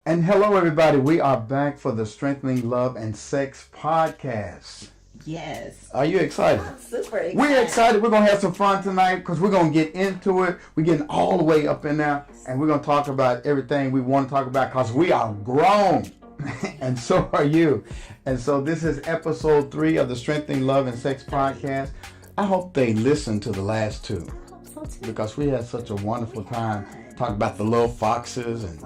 And hello, everybody. We are back for the Strengthening Love and Sex podcast. Yes. Are you excited? I'm super excited. We're excited. We're going to have some fun tonight because we're going to get into it. We're getting all the way up in there, and we're going to talk about everything we want to talk about because we are grown, and so are you. And so this is episode 3 of the Strengthening Love and Sex podcast. I hope they listen to the last two because we had such a wonderful time. Talk about the little foxes and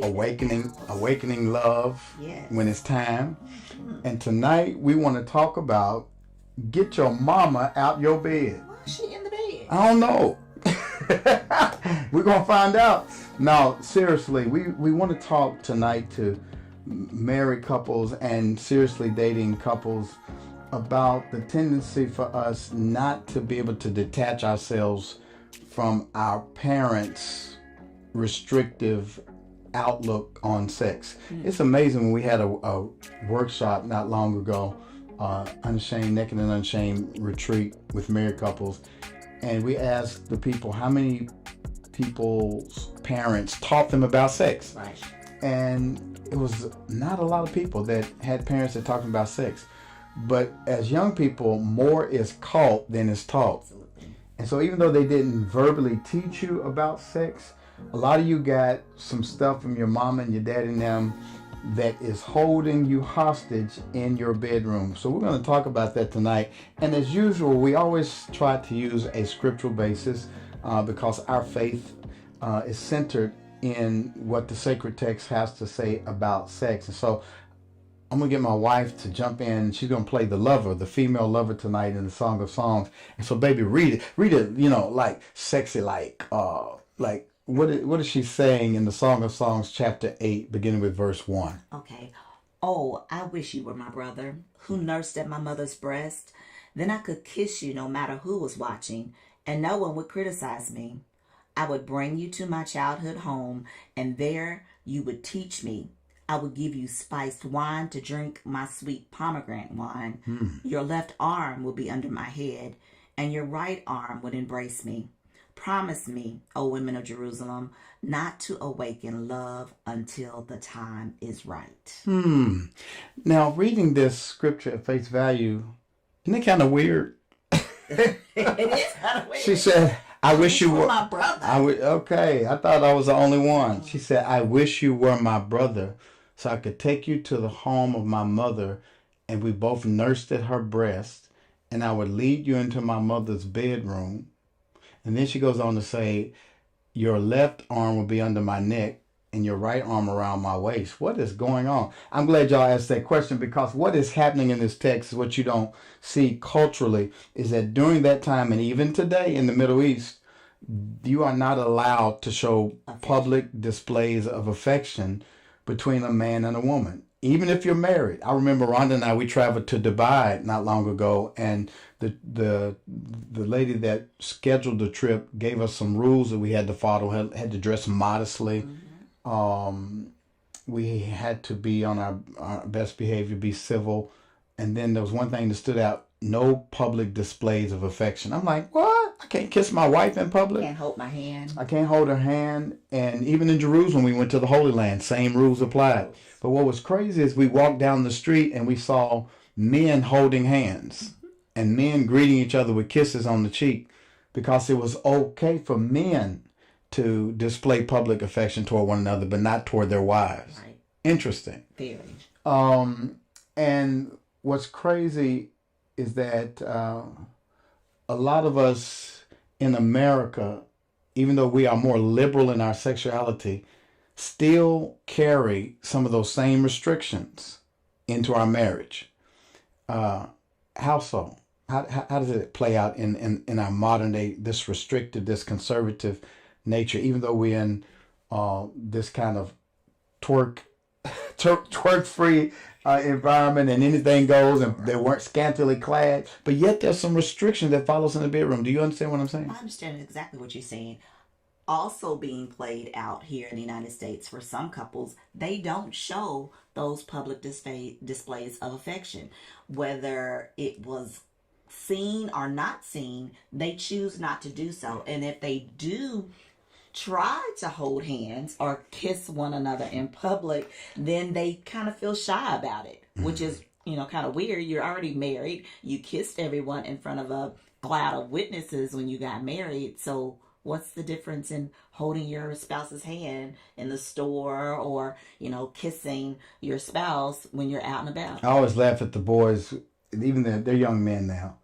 awakening love when it's time. And tonight we want to talk about get your mama out your bed. Why is she in the bed? I don't know. We're going to find out. Now, seriously, we want to talk tonight to married couples and seriously dating couples about the tendency for us not to be able to detach ourselves from our parents' restrictive outlook on sex. It's amazing when we had a workshop not long ago, Unashamed, Naked and Unshamed retreat with married couples, and we asked the people how many people's parents taught them about sex. Right. And it was not a lot of people that had parents that talked about sex. But as young people, more is caught than is taught. Absolutely. And so even though they didn't verbally teach you about sex, a lot of you got some stuff from your mama and your dad and them that is holding you hostage in your bedroom. So we're going to talk about that tonight. And as usual, we always try to use a scriptural basis because our faith is centered in what the sacred text has to say about sex. And so I'm going to get my wife to jump in. She's going to play the lover, the female lover tonight in the Song of Songs. And so baby, read it, like sexy, like what is she saying in the Song of Songs chapter 8 beginning with verse 1? Okay. Oh, I wish you were my brother, who nursed at my mother's breast. Then I could kiss you no matter who was watching, and no one would criticize me. I would bring you to my childhood home, and there you would teach me. I would give you spiced wine to drink my sweet pomegranate wine. Your left arm would be under my head, and your right arm would embrace me. Promise me, O women of Jerusalem, not to awaken love until the time is right. Now, reading this scripture at face value, isn't it kind of weird? It is kind of weird. She said, I wish you were my brother. Okay, I thought I was the only one. She said, I wish you were my brother so I could take you to the home of my mother and we both nursed at her breast and I would lead you into my mother's bedroom. And then she goes on to say, your left arm will be under my neck and your right arm around my waist. What is going on? I'm glad y'all asked that question because what is happening in this text, what you don't see culturally, is that during that time and even today in the Middle East, you are not allowed to show public displays of affection between a man and a woman. Even if you're married. I remember Rhonda and I, we traveled to Dubai not long ago, and the lady that scheduled the trip gave us some rules that we had to follow. Had to dress modestly. We had to be on our best behavior, be civil. And then there was one thing that stood out: no public displays of affection. I'm like, what? I can't kiss my wife in public. Can't hold my hand. I can't hold her hand. And even in Jerusalem, we went to the Holy Land. Same rules applied. But what was crazy is we walked down the street and we saw men holding hands and men greeting each other with kisses on the cheek because it was okay for men to display public affection toward one another, but not toward their wives. Right. Interesting. Very. And what's crazy is that a lot of us in America, even though we are more liberal in our sexuality, still carry some of those same restrictions into our marriage. How so? How does it play out in our modern day, this restrictive, this conservative nature, even though we're in this kind of twerk free environment and anything goes and they weren't scantily clad, but yet there's some restrictions that follows in the bedroom. Do you understand what I'm saying? I understand exactly what you're saying. Also being played out here in the United States for some couples, they don't show those public displays of affection. Whether it was seen or not seen, they choose not to do so. And if they do try to hold hands or kiss one another in public, then they kind of feel shy about it, which is, kind of weird. You're already married. You kissed everyone in front of a cloud of witnesses when you got married. So what's the difference in holding your spouse's hand in the store or, kissing your spouse when you're out and about? I always laugh at the boys, even they're young men now.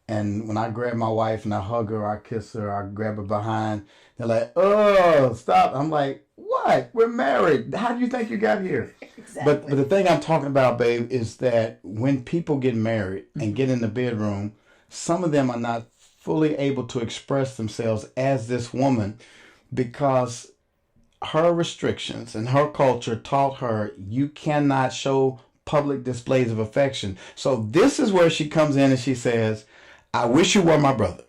And when I grab my wife and I hug her, I kiss her, I grab her behind, they're like, oh, stop. I'm like, what? We're married. How do you think you got here? Exactly. But the thing I'm talking about, babe, is that when people get married and get in the bedroom, some of them are not fully able to express themselves as this woman because her restrictions and her culture taught her you cannot show public displays of affection. So this is where she comes in and she says, I wish you were my brother,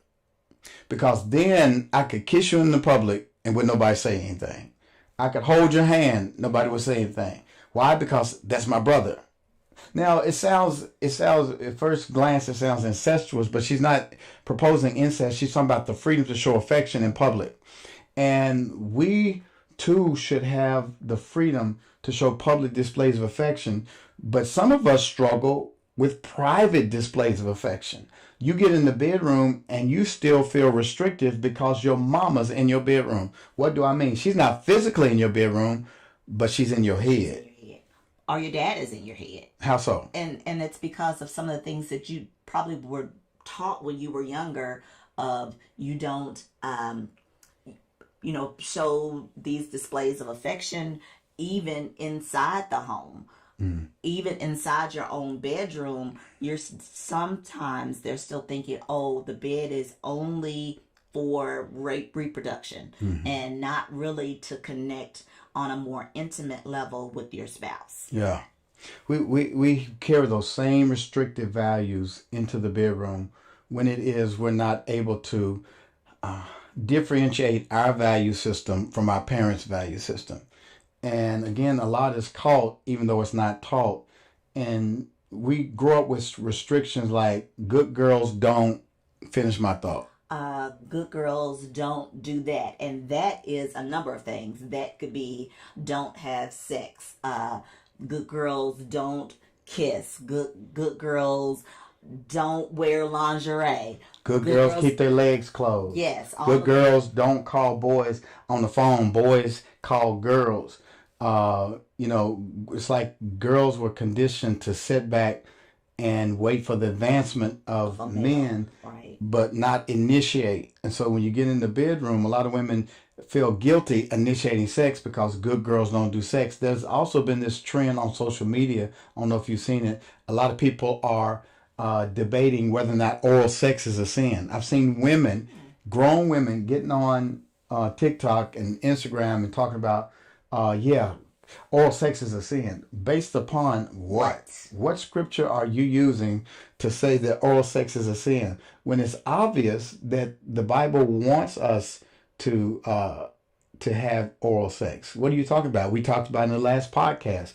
because then I could kiss you in the public and would nobody say anything. I could hold your hand, nobody would say anything. Why? Because that's my brother. Now it sounds at first glance it sounds incestuous, but she's not proposing incest. She's talking about the freedom to show affection in public, and we too should have the freedom to show public displays of affection. But some of us struggle with private displays of affection. You get in the bedroom and you still feel restrictive because your mama's in your bedroom. What do I mean? She's not physically in your bedroom, but she's in your head. Or your dad is in your head. How so? And it's because of some of the things that you probably were taught when you were younger of you don't show these displays of affection even inside the home. Even inside your own bedroom, sometimes they're still thinking, oh, the bed is only for reproduction and not really to connect on a more intimate level with your spouse. Yeah. We carry those same restrictive values into the bedroom when it is we're not able to differentiate our value system from our parents' value system. And again, a lot is caught, even though it's not taught. And we grow up with restrictions like good girls don't, finish my thought. Good girls don't do that. And that is a number of things. That could be don't have sex. Good girls don't kiss. Good girls don't wear lingerie. Good girls keep their legs closed. Yes. Good girls don't call boys on the phone. Boys call girls. It's like girls were conditioned to sit back and wait for the advancement of men, right, but not initiate. And so when you get in the bedroom, a lot of women feel guilty initiating sex because good girls don't do sex. There's also been this trend on social media. I don't know if you've seen it. A lot of people are debating whether or not oral sex is a sin. I've seen women, grown women, getting on TikTok and Instagram and talking about, oral sex is a sin. Based upon what? What scripture are you using to say that oral sex is a sin when it's obvious that the Bible wants us to have oral sex? What are you talking about? We talked about in the last podcast.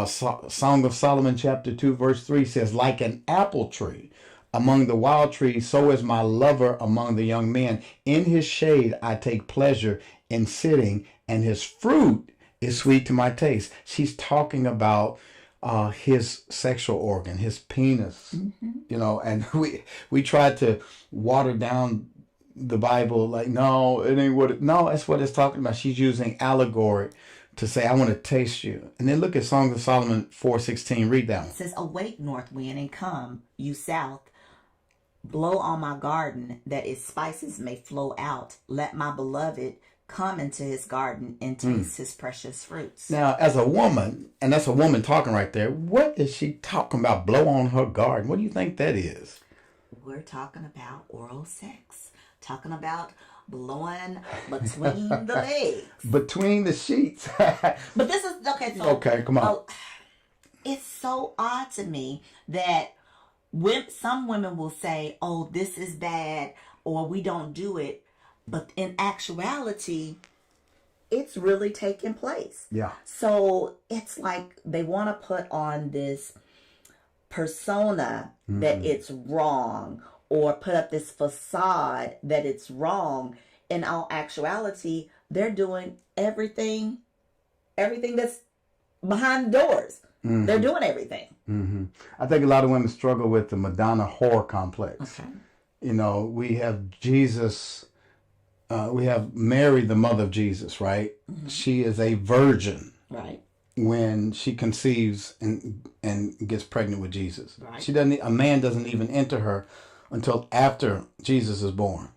Song of Solomon chapter 2 verse 3 says, like an apple tree among the wild trees, so is my lover among the young men. In his shade I take pleasure in sitting, and his fruit is sweet to my taste. She's talking about his sexual organ, his penis, and we tried to water down the Bible like, no, it ain't what no, that's what it's talking about. She's using allegory to say, I want to taste you. And then look at Songs of Solomon 4:16. Read that one. It says, awake, north wind, and come, you south. Blow on my garden, that its spices may flow out. Let my beloved come into his garden and taste his precious fruits. Now, as a woman, and that's a woman talking right there, what is she talking about? Blow on her garden. What do you think that is? We're talking about oral sex. Talking about blowing between the legs. Between the sheets. But this is, okay, so. Okay, come on. It's so odd to me that some women will say, oh, this is bad, or we don't do it. But in actuality, it's really taking place. Yeah. So it's like they want to put on this persona that it's wrong, or put up this facade that it's wrong. In all actuality, they're doing everything that's behind the doors. They're doing everything. I think a lot of women struggle with the Madonna whore complex. Okay. You know, we have Jesus, we have Mary, the mother of Jesus, right? She is a virgin Right. when she conceives and gets pregnant with Jesus. Right. She doesn't. A man doesn't even enter her until after Jesus is born.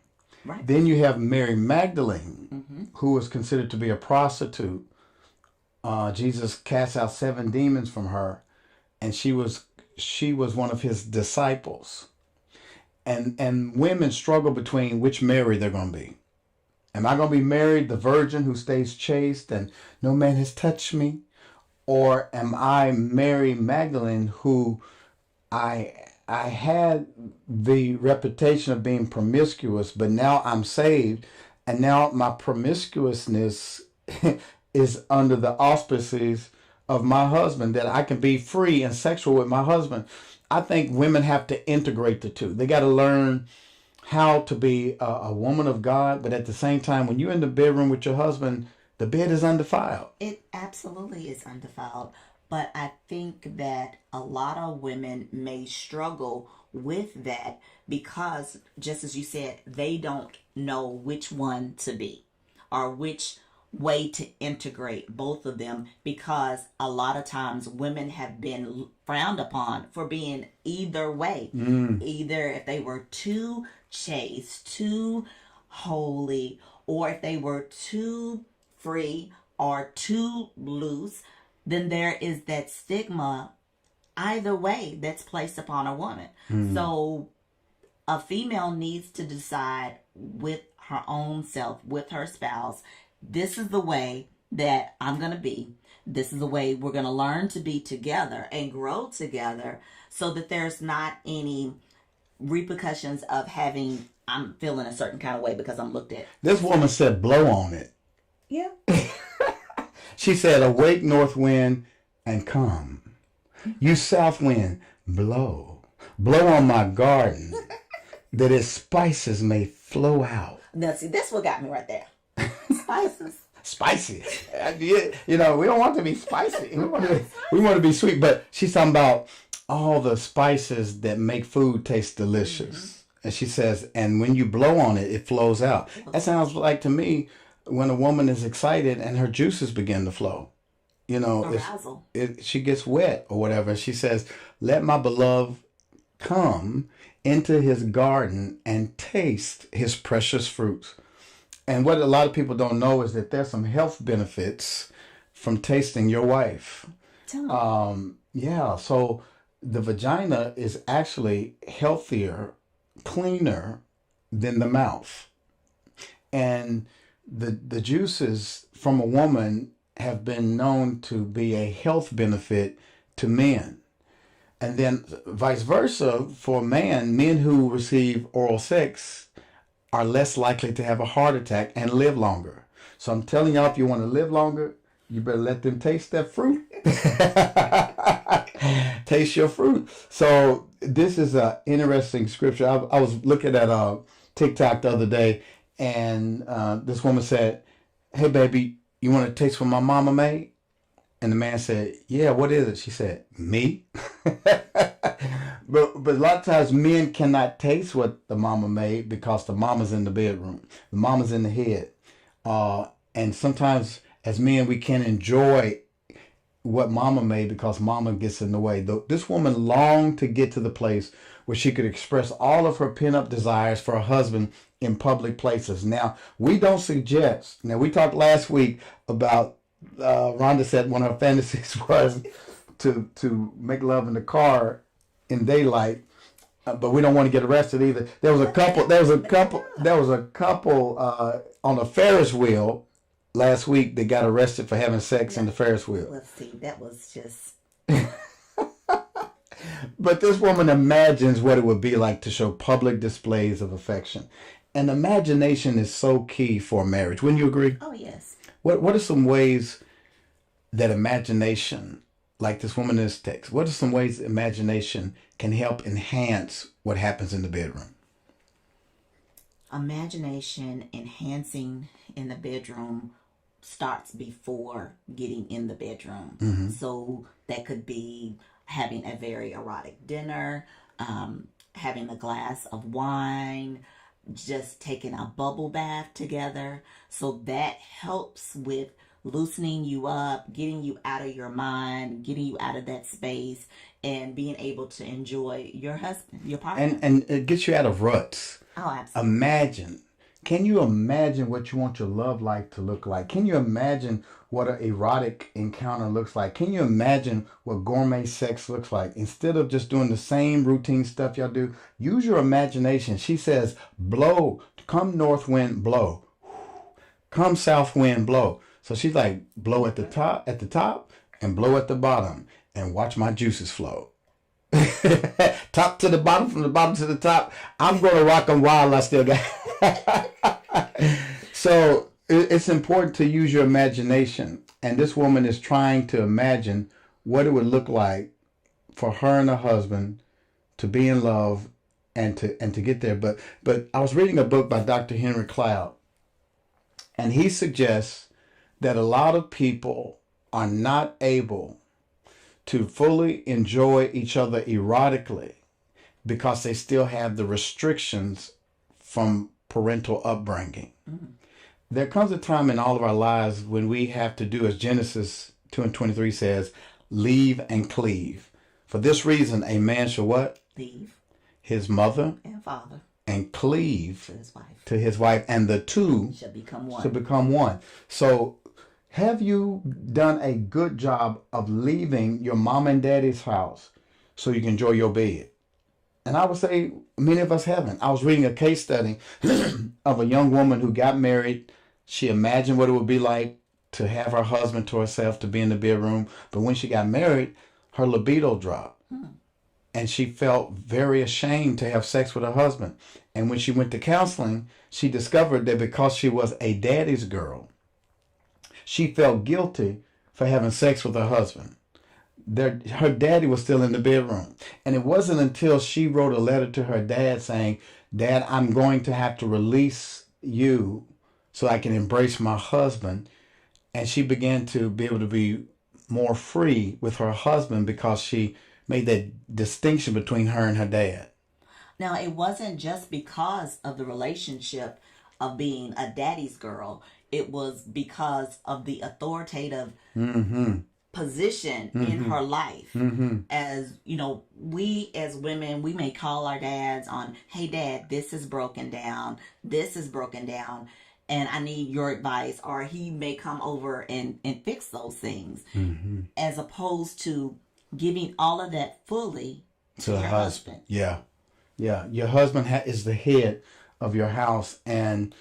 Right. Then you have Mary Magdalene, who was considered to be a prostitute. Jesus cast out 7 demons from her, and she was one of his disciples. And women struggle between which Mary they're going to be. Am I going to be Mary, the virgin who stays chaste and no man has touched me? Or am I Mary Magdalene, who I had the reputation of being promiscuous, but now I'm saved, and now my promiscuousness is under the auspices of my husband, that I can be free and sexual with my husband. I think women have to integrate the two. They got to learn how to be a woman of God, but at the same time, when you're in the bedroom with your husband, the bed is undefiled. It absolutely is undefiled. But I think that a lot of women may struggle with that because, just as you said, they don't know which one to be or which way to integrate both of them, because a lot of times women have been frowned upon for being either way. Either if they were too chaste, too holy, or if they were too free or too loose, then there is that stigma either way that's placed upon a woman. So a female needs to decide with her own self, with her spouse, this is the way that I'm going to be. This is the way we're going to learn to be together and grow together, so that there's not any repercussions of I'm feeling a certain kind of way because I'm looked at. This woman said, blow on it. Yeah. She said, awake north wind and come. You south wind, blow. Blow on my garden that its spices may flow out. Now, see, that's what got me right there. Spices. Spicy. You know, we don't want to be spicy. We want to be sweet. But she's talking about all the spices that make food taste delicious. And she says, and when you blow on it, it flows out. That sounds like to me when a woman is excited and her juices begin to flow. You know, Arousal. She gets wet or whatever. She says, let my beloved come into his garden and taste his precious fruits. And what a lot of people don't know is that there's some health benefits from tasting your wife. Yeah, so the vagina is actually healthier, cleaner than the mouth. And the juices from a woman have been known to be a health benefit to men. And then vice versa for men who receive oral sex are less likely to have a heart attack and live longer. So I'm telling y'all, if you want to live longer, you better let them taste that fruit. Taste your fruit. So this is an interesting scripture. I was looking at TikTok the other day, and this woman said, hey, baby, you want to taste what my mama made? And the man said, yeah, what is it? She said, me? But a lot of times men cannot taste what the mama made because the mama's in the bedroom. The mama's in the head. And sometimes as men, we can't enjoy what mama made because mama gets in the way. This woman longed to get to the place where she could express all of her pent-up desires for her husband in public places. Now, we don't suggest. Now, we talked last week about Rhonda said one of her fantasies was to make love in the car in daylight, but we don't want to get arrested either. There was a couple on a Ferris wheel last week that got arrested for having sex in the Ferris wheel. Let's see, that was just... But this woman imagines what it would be like to show public displays of affection. And imagination is so key for marriage. Wouldn't you agree? Oh, yes. What are some ways that imagination, like this woman in this text, what are some ways imagination can help enhance what happens in the bedroom? Imagination enhancing in the bedroom starts before getting in the bedroom. So that could be having a very erotic dinner, having a glass of wine, just taking a bubble bath together. So that helps with loosening you up, getting you out of your mind, getting you out of that space, and being able to enjoy your husband, your partner. And it gets you out of ruts. Oh, absolutely. Imagine. Can you imagine what you want your love life to look like? Can you imagine what an erotic encounter looks like? Can you imagine what gourmet sex looks like? Instead of just doing the same routine stuff y'all do, use your imagination. She says, blow, come north wind, blow. Come south wind, blow. So she's like, blow at the top, and blow at the bottom, and watch my juices flow. Top to the bottom, from the bottom to the top. I'm going to rock them while I still got. So it's important to use your imagination. And this woman is trying to imagine what it would look like for her and her husband to be in love and to get there. But I was reading a book by Dr. Henry Cloud, and he suggests that a lot of people are not able to fully enjoy each other erotically because they still have the restrictions from parental upbringing. There comes a time in all of our lives when we have to do, as Genesis 2:23 says, leave and cleave. For this reason, a man shall what? Leave His mother and father and cleave to his wife. to his wife, and the two Shall become one. to become one. So have you done a good job of leaving your mom and daddy's house so you can enjoy your bed? And I would say many of us haven't. I was reading a case study of a young woman who got married. She imagined what it would be like to have her husband to herself, to be in the bedroom. But when she got married, her libido dropped. And she felt very ashamed to have sex with her husband. And when she went to counseling, she discovered that because she was a daddy's girl, she felt guilty for having sex with her husband. Her daddy was still in the bedroom. And it wasn't until she wrote a letter to her dad saying, Dad, I'm going to have to release you so I can embrace my husband. And she began to be able to be more free with her husband because she made that distinction between her and her dad. Now, it wasn't just because of the relationship of being a daddy's girl. It was because of the authoritative position in her life. As you know, we as women, we may call our dads on, hey dad, this is broken down, and I need your advice. Or he may come over and fix those things, as opposed to giving all of that fully to your husband. Yeah. Your husband is the head of your house, and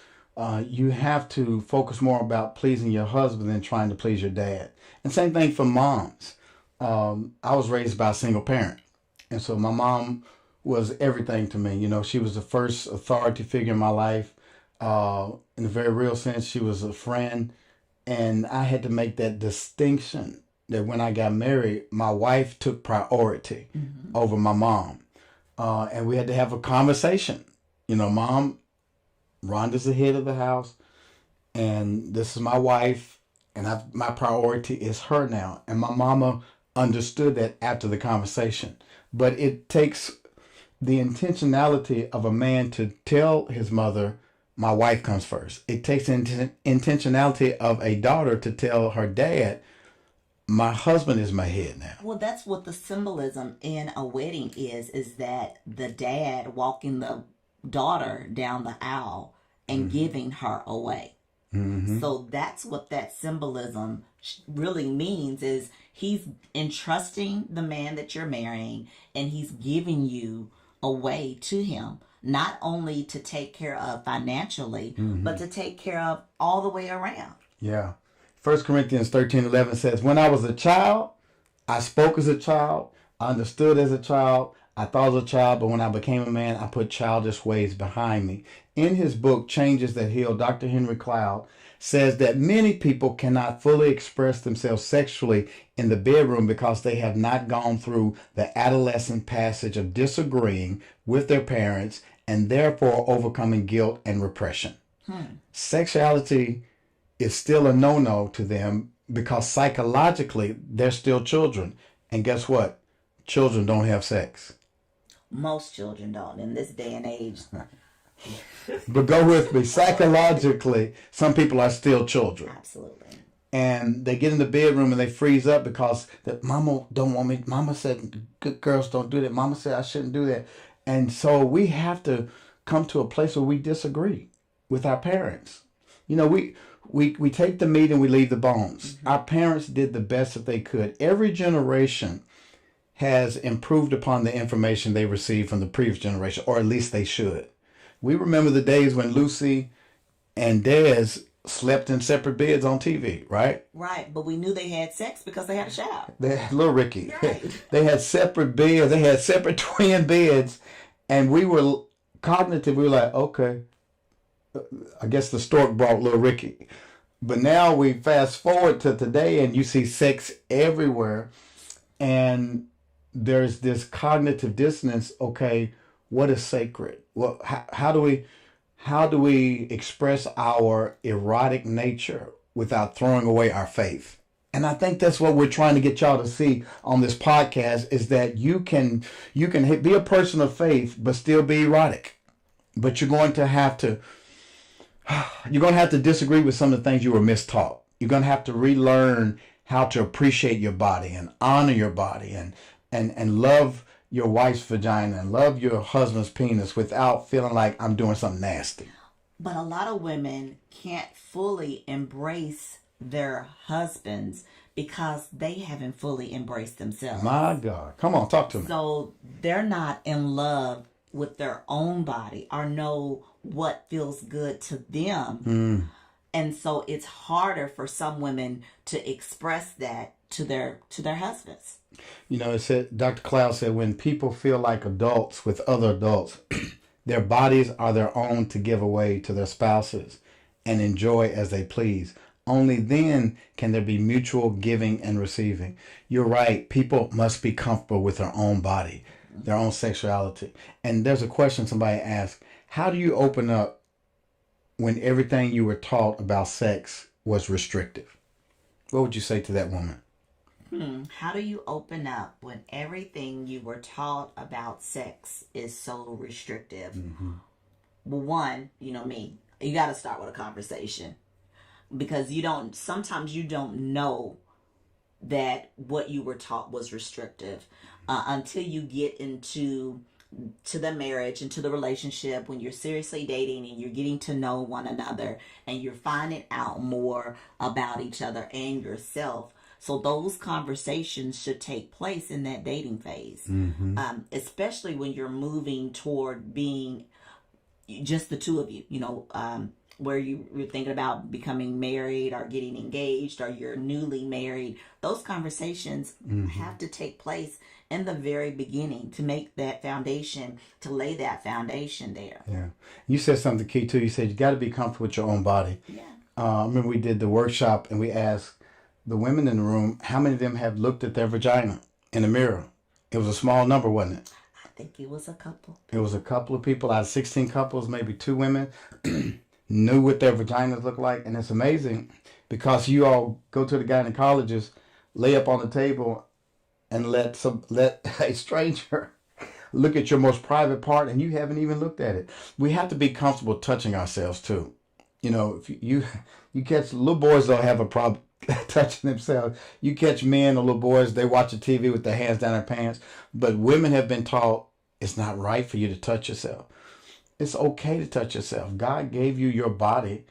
you have to focus more about pleasing your husband than trying to please your dad. And same thing for moms. I was raised by a single parent, and so my mom was everything to me. You know, she was the first authority figure in my life. In a very real sense, she was a friend, and I had to make that distinction that when I got married, my wife took priority over my mom. And we had to have a conversation. You know, Mom, Rhonda's the head of the house, and this is my wife, and my priority is her now. And my mama understood that after the conversation. But it takes the intentionality of a man to tell his mother, my wife comes first. It takes intentionality of a daughter to tell her dad, my husband is my head now. Well, that's what the symbolism in a wedding is that the dad walking the daughter down the aisle and giving her away. So that's what that symbolism really means, is he's entrusting the man that you're marrying, and he's giving you away to him, not only to take care of financially, but to take care of all the way around. Yeah. 1 Corinthians 13:11 says, when I was a child, I spoke as a child, I understood as a child, I thought as a child, but when I became a man, I put childish ways behind me. In his book, Changes That Heal, Dr. Henry Cloud says that many people cannot fully express themselves sexually in the bedroom because they have not gone through the adolescent passage of disagreeing with their parents and therefore overcoming guilt and repression. Sexuality is still a no-no to them because psychologically they're still children. And guess what? Children don't have sex. Most children don't in this day and age. But go with me. Psychologically, some people are still children. Absolutely. And they get in the bedroom and they freeze up because that mama don't want me. Mama said good girls don't do that. Mama said I shouldn't do that. And so we have to come to a place where we disagree with our parents. You know, we take the meat and we leave the bones. Our parents did the best that they could. Every generation has improved upon the information they received from the previous generation, or at least they should. We remember the days when Lucy and Des slept in separate beds on TV, right? Right, but we knew they had sex because they had a shower. They had little Ricky. Right. They had separate beds. They had separate twin beds, and we were cognitive. We were like, okay, I guess the stork brought little Ricky. But now we fast forward to today, and you see sex everywhere, and there's this cognitive dissonance. Okay, what is sacred? Well, how do we express our erotic nature without throwing away our faith? And I think that's what we're trying to get y'all to see on this podcast, is that you can be a person of faith but still be erotic. But you're going to have to disagree with some of the things you were mistaught. You're going to have to relearn how to appreciate your body and honor your body and love your wife's vagina and love your husband's penis without feeling like I'm doing something nasty. But a lot of women can't fully embrace their husbands because they haven't fully embraced themselves. My God. Come on, talk to me. So they're not in love with their own body or know what feels good to them. And so it's harder for some women to express that to their husbands. You know, it said, Dr. Cloud said, when people feel like adults with other adults, their bodies are their own to give away to their spouses and enjoy as they please. Only then can there be mutual giving and receiving. You're right. People must be comfortable with their own body, their own sexuality. And there's a question somebody asked, how do you open up when everything you were taught about sex was restrictive? What would you say to that woman? How do you open up when everything you were taught about sex is so restrictive? Well, one, you know me, you got to start with a conversation, because sometimes you don't know that what you were taught was restrictive until you get into the marriage, into the relationship, when you're seriously dating and you're getting to know one another and you're finding out more about each other and yourself. So those conversations should take place in that dating phase, especially when you're moving toward being just the two of you, where you're thinking about becoming married or getting engaged, or you're newly married. Those conversations have to take place in the very beginning to make that foundation, to lay that foundation there. Yeah. You said something key too. You said you got to be comfortable with your own body. Yeah. I remember we did the workshop and we asked the women in the room, how many of them have looked at their vagina in the mirror? It was a small number, wasn't it? I think it was a couple. It was a couple of people out of 16 couples, maybe 2 women knew what their vaginas looked like. And it's amazing because you all go to the gynecologists, lay up on the table and let a stranger look at your most private part and you haven't even looked at it. We have to be comfortable touching ourselves too. You know, if you catch little boys don't have a problem touching themselves. You catch men or little boys, they watch the TV with their hands down their pants. But women have been taught it's not right for you to touch yourself. It's okay to touch yourself. God gave you your body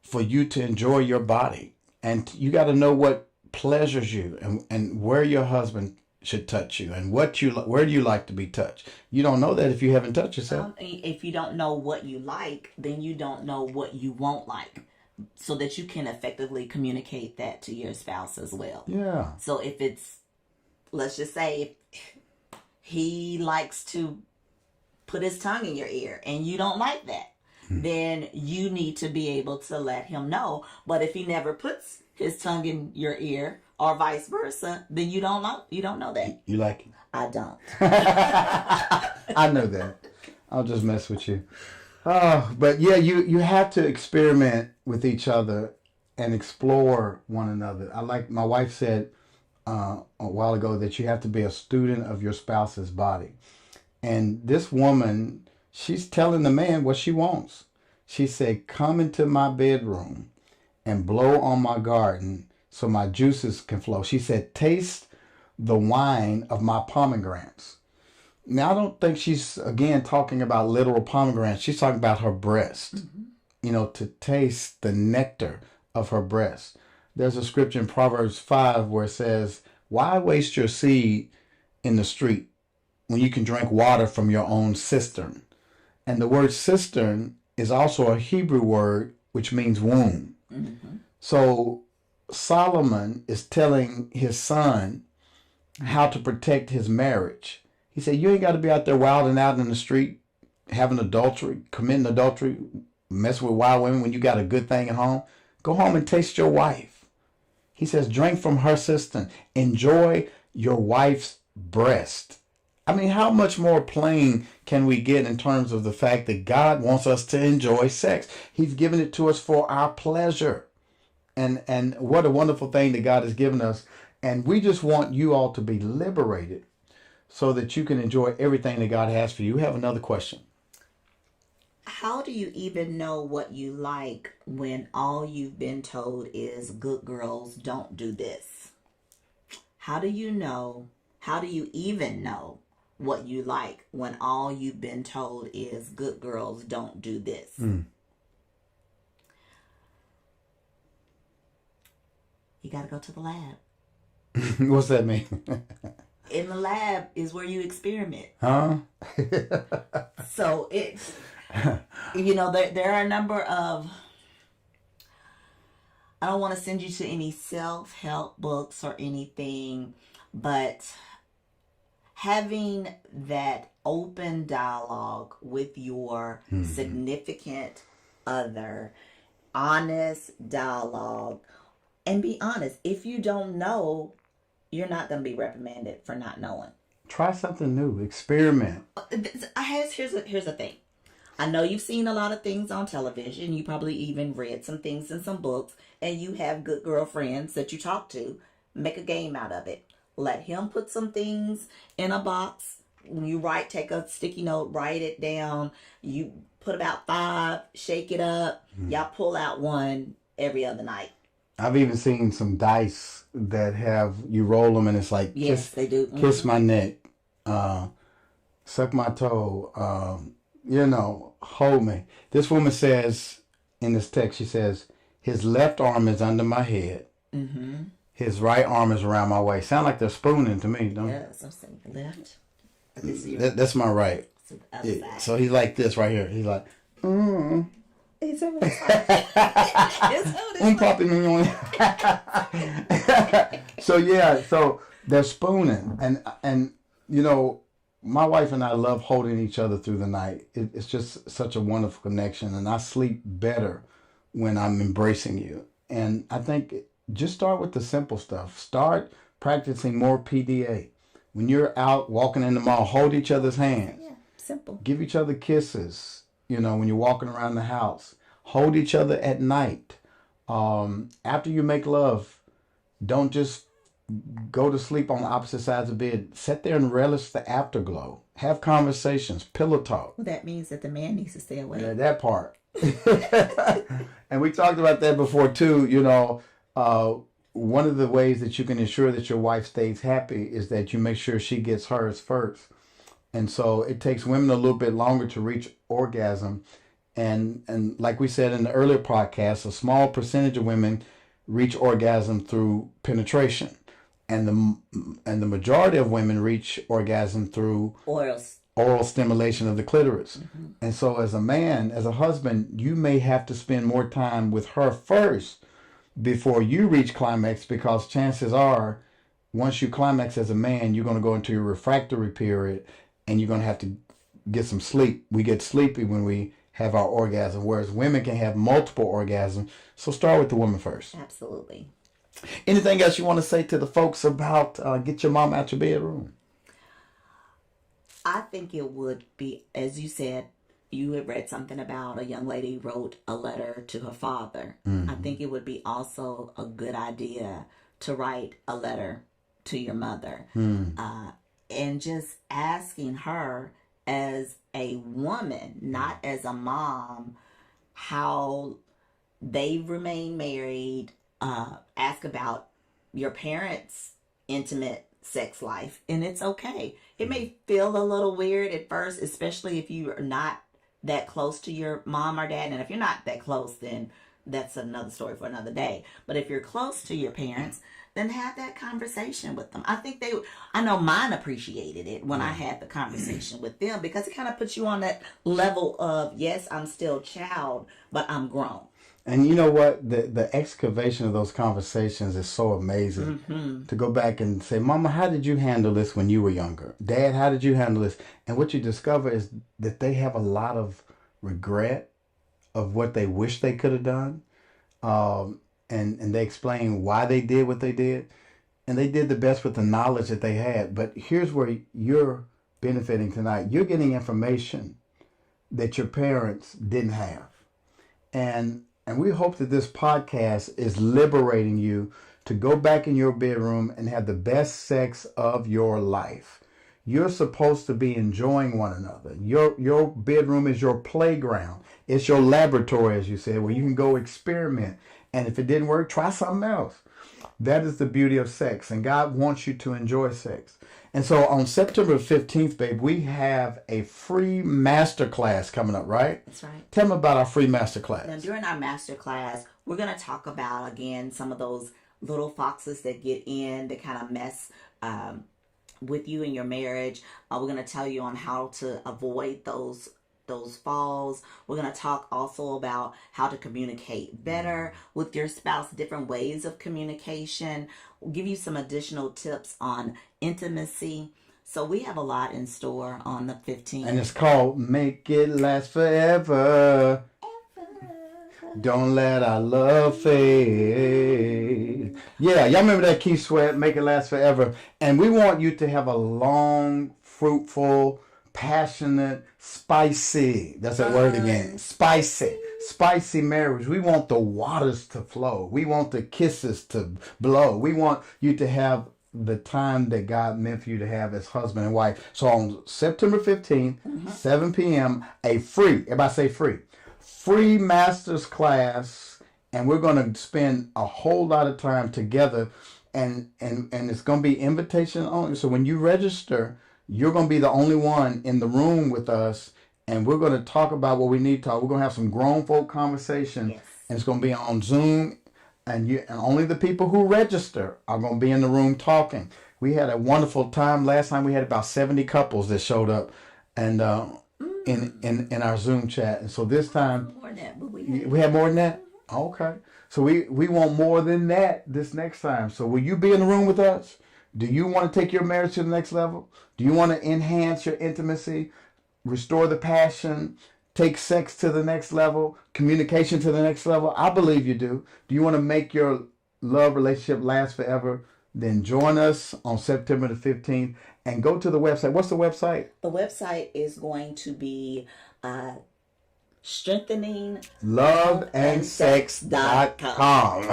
for you to enjoy your body. And you got to know what pleasures you and where your husband should touch you and where do you like to be touched. You don't know that if you haven't touched yourself. If you don't know what you like, then you don't know what you won't like, so that you can effectively communicate that to your spouse as well. Yeah. So if it's, let's just say, if he likes to put his tongue in your ear and you don't like that, then you need to be able to let him know. But if he never puts his tongue in your ear or vice versa, then you don't know that. You like it? I don't. I know that. I'll just mess with you. But yeah, you have to experiment with each other and explore one another. I like my wife said a while ago that you have to be a student of your spouse's body. And this woman, she's telling the man what she wants. She said, "Come into my bedroom and blow on my garden so my juices can flow." She said, "Taste the wine of my pomegranates." Now, I don't think she's, again, talking about literal pomegranates. She's talking about her breast, to taste the nectar of her breast. There's a scripture in Proverbs 5 where it says, "Why waste your seed in the street when you can drink water from your own cistern?" And the word cistern is also a Hebrew word which means womb. So Solomon is telling his son how to protect his marriage. He said, "You ain't got to be out there wilding out in the street, having adultery, committing adultery, messing with wild women when you got a good thing at home. Go home and taste your wife." He says, "Drink from her cistern. Enjoy your wife's breast." I mean, how much more plain can we get in terms of the fact that God wants us to enjoy sex? He's given it to us for our pleasure. And what a wonderful thing that God has given us. And we just want you all to be liberated so that you can enjoy everything that God has for you. We have another question. How do you even know what you like when all you've been told is good girls don't do this? How do you know? How do you even know what you like when all you've been told is good girls don't do this? You got to go to the lab. What's that mean? In the lab is where you experiment. Huh? So it's, there are a number of, I don't want to send you to any self-help books or anything, but having that open dialogue with your significant other, honest dialogue, and be honest. If you don't know, you're not going to be reprimanded for not knowing. Try something new. Experiment. Here's the thing. I know you've seen a lot of things on television. You probably even read some things in some books. And you have good girlfriends that you talk to. Make a game out of it. Let him put some things in a box. When you take a sticky note, write it down. You put about 5, shake it up. Y'all pull out one every other night. I've even seen some dice that have, you roll them and it's like, yes, they do. Kiss my neck, suck my toe, hold me. This woman says in this text, she says, "His left arm is under my head. His right arm is around my waist." Sound like they're spooning to me, don't it? Yes, I'm saying left. That's my right. So he's like this right here. He's like, It's over so they're spooning, and my wife and I love holding each other through the night. It's just such a wonderful connection, and I sleep better when I'm embracing you. And I think just start with the simple stuff. Start practicing more PDA. When you're out walking in the mall, hold each other's hands. Yeah, simple. Give each other kisses. When you're walking around the house, hold each other at night. After you make love, don't just go to sleep on the opposite sides of the bed. Sit there and relish the afterglow. Have conversations, pillow talk. Well, that means that the man needs to stay away. Yeah, that part. And we talked about that before too. One of the ways that you can ensure that your wife stays happy is that you make sure she gets hers first. And so it takes women a little bit longer to reach orgasm. And like we said in the earlier podcast, a small percentage of women reach orgasm through penetration. And the majority of women reach orgasm through oral stimulation of the clitoris. And so as a man, as a husband, you may have to spend more time with her first before you reach climax, because chances are once you climax as a man, you're going to go into your refractory period and you're going to have to get some sleep. We get sleepy when we have our orgasm, whereas women can have multiple orgasms. So start with the woman first. Absolutely. Anything else you want to say to the folks about get your mom out your bedroom? I think it would be, as you said, you had read something about a young lady wrote a letter to her father. I think it would be also a good idea to write a letter to your mother, and just asking her as a woman, not as a mom, how they remain married. Ask about your parents' intimate sex life, and it's okay. It may feel a little weird at first, especially if you are not that close to your mom or dad. And if you're not that close, then that's another story for another day. But if you're close to your parents, then have that conversation with them. I think I know mine appreciated it when I had the conversation with them, because it kind of puts you on that level of, yes, I'm still a child, but I'm grown. And you know what? The excavation of those conversations is so amazing. To go back and say, Mama, how did you handle this when you were younger? Dad, how did you handle this? And what you discover is that they have a lot of regret of what they wish they could have done. And they explain why they did what they did. And they did the best with the knowledge that they had. But here's where you're benefiting tonight. You're getting information that your parents didn't have. And we hope that this podcast is liberating you to go back in your bedroom and have the best sex of your life. You're supposed to be enjoying one another. Your bedroom is your playground. It's your laboratory, as you said, where you can go experiment. And if it didn't work, try something else. That is the beauty of sex. And God wants you to enjoy sex. And so on September 15th, babe, we have a free masterclass coming up, right? That's right. Tell them about our free masterclass. Now, during our masterclass, we're going to talk about, again, some of those little foxes that get in, that kind of mess with you in your marriage. We're going to tell you on how to avoid those falls. We're going to talk also about how to communicate better with your spouse, different ways of communication. We'll give you some additional tips on intimacy. So we have a lot in store on the 15th. And it's called Make It Last Forever. Don't let our love fade. Yeah, y'all remember that Keith Sweat, Make It Last Forever. And we want you to have a long, fruitful, passionate, spicy, that's that word again, spicy marriage. We want the waters to flow. We want the kisses to blow. We want you to have the time that God meant for you to have as husband and wife. So on September 15th, 7 p.m., a free, everybody say free master's class, and we're going to spend a whole lot of time together, and it's going to be invitation only. So when you register, you're going to be the only one in the room with us, and we're going to talk about what we need to talk. We're going to have some grown folk conversation, and it's going to be on Zoom, and only the people who register are going to be in the room talking. We had a wonderful time. Last time we had about 70 couples that showed up, and in our Zoom chat. And so this time, More than that, but we had more than that? Okay. So we want more than that this next time. So will you be in the room with us? Do you want to take your marriage to the next level? Do you want to enhance your intimacy, restore the passion, take sex to the next level, communication to the next level? I believe you do. Do you want to make your love relationship last forever? Then join us on September the 15th and go to the website. What's the website? the website is going to be strengthening loveandsex.com.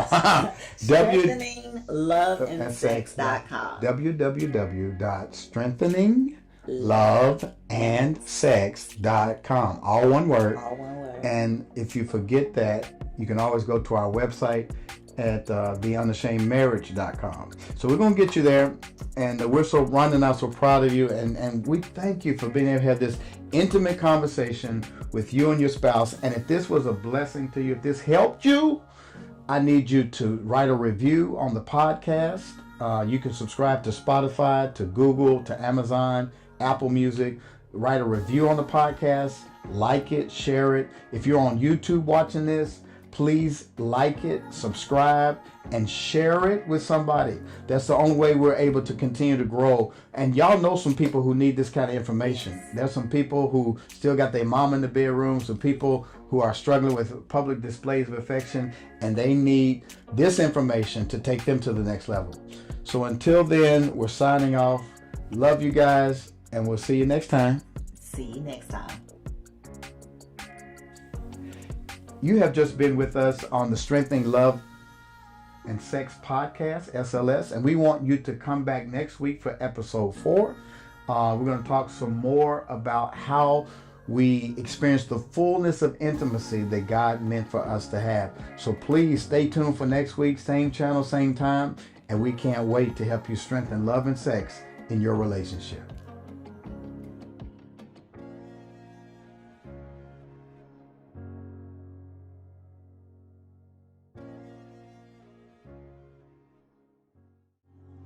strengtheninglove-and-sex.com. www.strengtheningloveandsex.com. All one word. All one word. And if you forget that, you can always go to our website at theunashamedmarriage.com. So we're going to get you there. And Rhonda and I are so proud of you. And we thank you for being able to have this intimate conversation with you and your spouse. And if this was a blessing to you, if this helped you, I need you to write a review on the podcast. You can subscribe to Spotify, to Google, to Amazon, Apple Music. Write a review on the podcast. Like it, share it. If you're on YouTube watching this, please like it, subscribe, and share it with somebody. That's the only way we're able to continue to grow. And y'all know some people who need this kind of information. There's some people who still got their mom in the bedroom, some people who are struggling with public displays of affection, and they need this information to take them to the next level. So until then, we're signing off. Love you guys. And we'll see you next time. See you next time. You have just been with us on the Strengthening Love and Sex podcast, SLS, and we want you to come back next week for episode 4. We're going to talk some more about how we experience the fullness of intimacy that God meant for us to have. So please stay tuned for next week, same channel, same time, and we can't wait to help you strengthen love and sex in your relationship.